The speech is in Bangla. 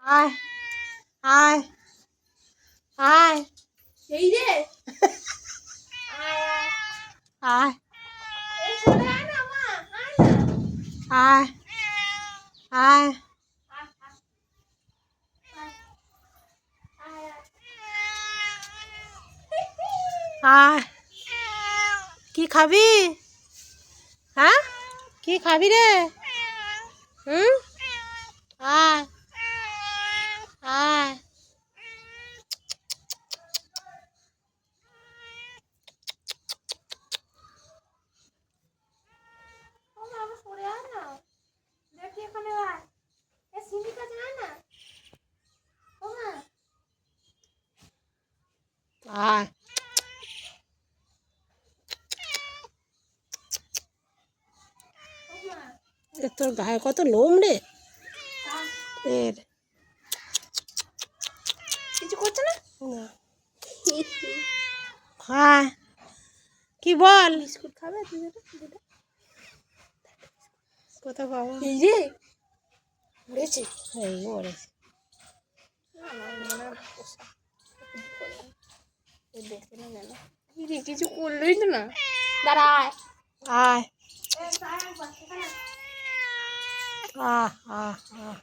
আয় আয় আয় এই রে আয় এই চলে আয় না মা আয় না আয় আয় আয় কি খাবি? হ্যাঁ কি খাবি রে? হুম আয় আয় ও মা আমার সরে আয় না দেখি এখানে আয় এ সিমি কাছে আয় না ও মা আয় ও মা তোর গায়ে কত লোম রে আয় এর কিছু করছে না না। আয় কি বল বিস্কুট খাবে দুটো কোথাও পাবো এই রে উড়েছে এই মরেছে আমার মনে হয় পোষা দেখতে না কেন এই রে কিছু করলোই তো না দাঁড়ায় আয় আহ আহ আহ